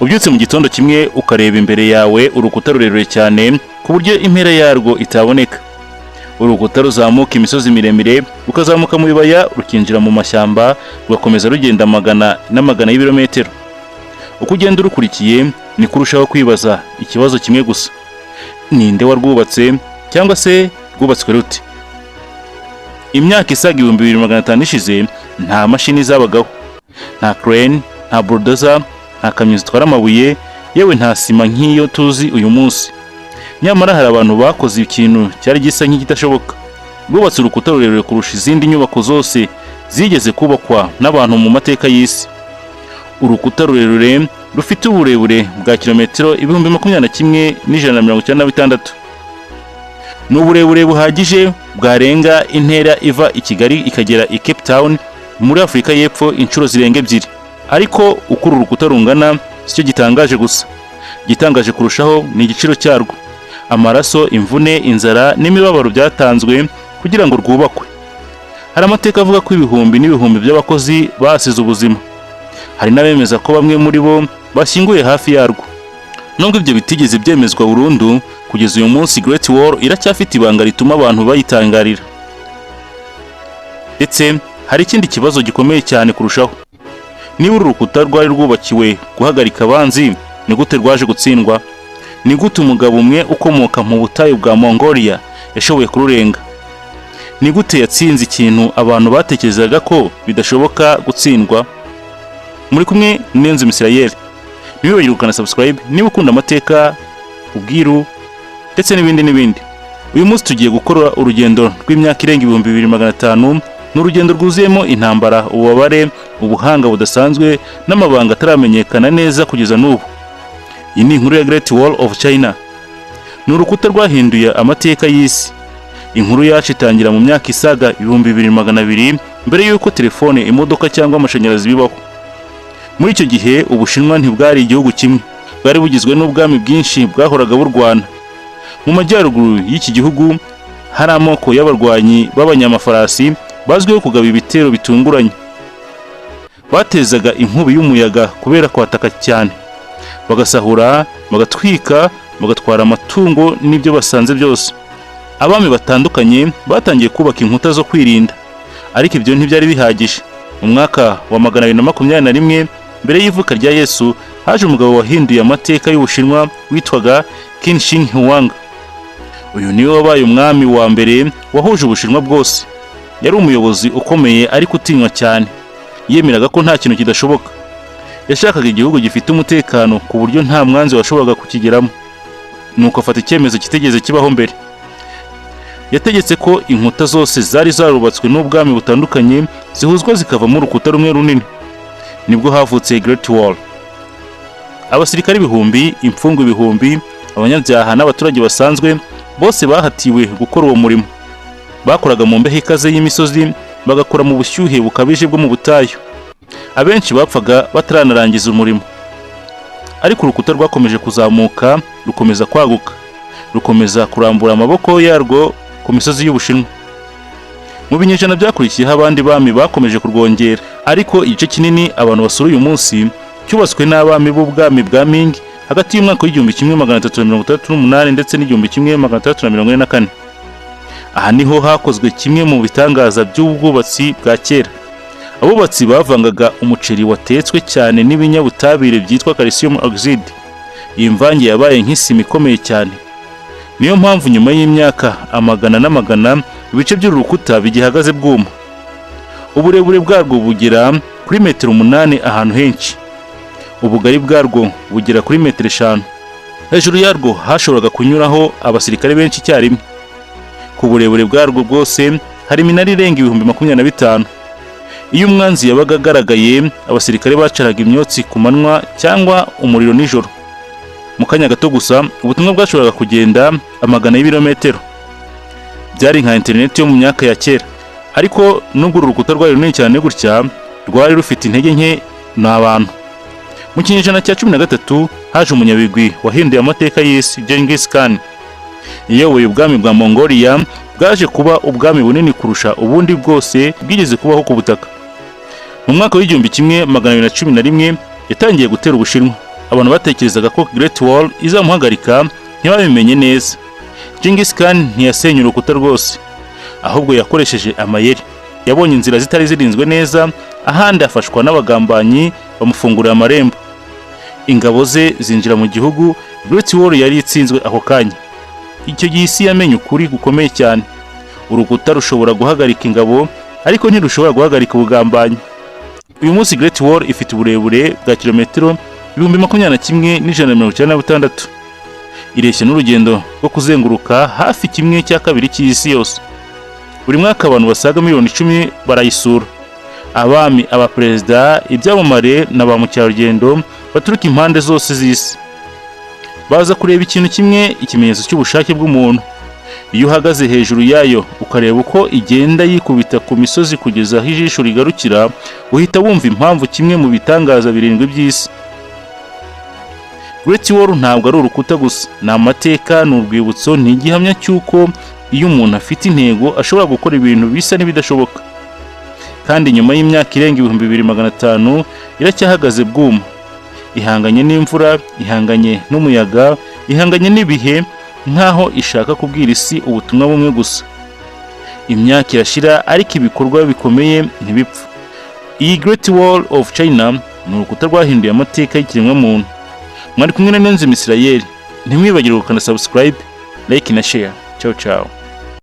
Ubyutse mu gitondo kimwe ukareba imbere yawe urukuta rurerure cyane ku buryo impera yarwo itaboneka. Urukuta ruzamuka imisozi miremire, rukazamuka mu bibaya, rukinjira mu mashyamba, rugakomeza rugenda amagana n'amagana y'ibirometero. Uko ugenda urukurikiye ni kurushaho kwibaza ikibazo kimwe gusa: ninde warwubatse, cyangwa se rwubatswe rute? Imyaka isaga 2500 ishize nta mashini zabagaho, nta crane, nta bulldozer, nta kamyo zitwara amabuye, yewe nta sima nk'iyo tuzi uyu munsi. Nyamara hari abantu bakoze ikintu cyari gisa nk'ikidashoboka. Bubatse urukuta rurerure kurusha izindi nyubako zose zigeze kubakwa n'abantu mu mateka y'isi. Urukuta rurerure rufite uburebure bwa kilometero 21,196. Ni uburebure buhagije bwarenga intera iva i Kigali ikagera i Cape Town muri Afurika y'Epfo inshuro zirenga ebyiri. Ariko uko uru rukuta rungana sicyo gitangaje gusa. Gitangaje kurushaho ni igiciro cyarwo: amaraso, imvune, inzara n'imibabaro byatanzwe kugira ngo rwubakwe. Hari amateka avuga ko ibihumbi n'ibihumbi by'abakozi basize ubuzima. Hari n'abemeza ko bamwe muri bo bashyinguye hafi yarwo. Nubwo ibyo bitigeze byemezwa burundu, kugeza uyu munsi Great Wall iracyafite ibanga rituma abantu bayitangarira. Ndetse hari ikindi kibazo gikomeye cyane kurushaho: niba uru rukuta rwari rwubakiwe guhagarika abanzi, ni gute rwaje gutsindwa? Ni gute umugabo umwe ukomoka mu butayu bwa Mongolia yashoboye kururenga? Ni gute yatsinze ikintu abantu batekerezaga ko bidashoboka gutsindwa? Muri kumwe n'Enzo Misirayeli. Niwibagirwe gukanda subscribe niba ukunda amateka, ubwiru ndetse n'ibindi. Uyu munsi tugiye gukora urugendo rw'imyaka irenga 2500, n'urugendo rwuzuyemo intambara, ububabare, ubuhanga budasanzwe n'amabanga ataramenyekana neza kugeza n'ubu. Iyi ni inkuru ya Great Wall of China. Ni urukuta rwahinduye amateka y'isi. Inkuru yacu itangira mu myaka isaga 2200 mbere y'uko telefone, imodoka cyangwa amashanyarazi bibaho. Muri icyo gihe Ubushinwa ntibwari igihugu kimwe, bwari bugizwe n'ubwami bwinshi bwahoraga burwana. Mu majyaruguru y'iki gihugu hari amoko y'abarwanyi b'abanyamafarasi bazwiho kugaba ibitero bitunguranye. Batezaga inkubi y'umuyaga kubera kwataka cyane, bagasahura, bagatwika, bagatwara amatungo n'ibyo basanze byose. Abami batandukanye batangiye kubaka inkuta zo kwirinda, ariko ibyo ntibyari bihagije. Mu mwaka wa 221 mbere y'ivuka rya Yesu haje umugabo wahinduye amateka y'Ubushinwa witwaga Qin Shi Huang. Uyu niwe wabaye umwami wa mbere wahuje Ubushinwa bwose. Yari umuyobozi ukomeye ariko utinywa cyane. Yemeraga ko nta kintu kidashoboka. Yashakaga igihugu gifite umutekano ku buryo nta mwanzi washoboraga kukigeramo. Nuko afata icyemezo kitegeze kibaho mbere. Yategetse ko inkuta zose zari zarubatswe n'ubwami butandukanye zihuzwa zikavamo urukuta rumwe runini. Nibwo havutse Great Wall. Abasirikari ibihumbi, imfungwa ibihumbi, abanyabyaha n'abaturage basanzwe bose bahatiwe gukora uwo murimo. Bakoraga mu mbeho ikaze y'imisozi, bagakora mu bushyuhe bukabije bwo mu butayu. Abenshi bapfaga bataranarangiza umurimo. Ariko urukuta rwakomeje kuzamuka, rukomeza kwaguka, rukomeza kurambura amaboko yarwo ku misozi y'Ubushinwa. Mu binyejana byakurikiyeho abandi bami bakomeje kurwongera, ariko igice kinini abantu basura uyu munsi cyubatswe n'abami b'ubwami bwa Ming hagati y'umwaka w'1338 ndetse n'1344. Aha niho hakozwe kimwe mu bitangaza by'ubwubatsi bwa kera. Abubatsi bavangaga umuceri watetswe cyane n'ibinyabutabire byitwa calcium oxide. Iyi mvange yabaye nk'isima ikomeye cyane. Niyo mpamvu nyuma y'imyaka amagana n'amagana ibice by'urukuta bigihagaze bwuma. Uburebure bwarwo bugera kuri metero 8 ahantu henshi. Ubugari bwarwo bugera kuri metero 5. Hejuru yarwo hashoboraga kunyuraho abasirikare benshi icyarimwe. Ku burebure bwarwo bwose hari iminara irenga 25,000. Iyo umwanzi yabaga agaragaye, abasirikare bacaraga imyotsi ku manywa cyangwa umuriro nijoro. Mu kanya gato gusa ubutumwa bwashoboraga kugenda amagana y'ibirometero. Byari nka internet yo mu myaka ya kera. Ariko nubwo urukuta rwari runini cyane gutya, rwari rufite intege nke n'abantu. Mu kinyejana cya 13 haje umunyabigwi wahinduye amateka y'isi, Genghis Khan. Yayoboye ubwami bwa Mongolia, bwaje kuba ubwami bunini kurusha ubundi bwose bwigeze kubaho ku butaka. Mu mwaka w'1211 yatangiye gutera Ubushinwa. abantu batekerezaga ko Great Wall izamuhagarika ntibabimenye neza. Genghis Khan ntiyasenye urukuta rwose, ahubwo yakoresheje amayeri. Yabonye inzira zitari zirinzwe neza, ahandi afashwa n'abagambanyi bamufungurira amarembo. Ingabo ze zinjira mu gihugu, Great Wall yari itsinzwe ako kanya. Icyo gihe isi yamenye ukuri gukomeye cyane. Urukuta rushobora guhagarika ingabo, ariko ntirushobora guhagarika ubugambanyi. Uyu munsi Great Wall ifite uburebure bwa kilometero 21,196. Ireshya n'urugendo rwo kuzenguruka hafi 1/2 cy'isi yose. Buri mwaka abantu basaga miliyoni 10 barayisura. Abami, abaperezida, ibyamamare na ba mucyarugendo baturuka impande zose z'isi. Baza kureba ikintu kimwe, ikimenyetso cy'ubushake bw'umuntu. Iyo uhagaze hejuru yayo ukareba uko igenda yikubita ku misozi kugeza aho ijisho rigarukira, uhita wumva impamvu kimwe mu bitangaza 7 by'isi. Great Wall ntabwo ari urukuta gusa, ni amateka, ni urwibutso, ni igihamya cy'uko iyo umuntu afite intego ashobora gukora ibintu bisa n'ibidashoboka. Kandi nyuma y'imyaka irenga 2500 iracyahagaze bwuma. Ihanganye n'imvura, ihanganye n'umuyaga, ihanganye n'ibihe, nkaho ishaka kubwira isi ubutumwa bumwe gusa. Imyaka irashira ariko ibikorwa bikomeye ntibipfa. Iyi Great Wall of China ni urukuta rwahinduye amateka y'ikiremwamuntu. Mwari kumwe na Niyonzima Israel. Ntimwibagirwe gukanda subscribe, like na share. Ciao ciao.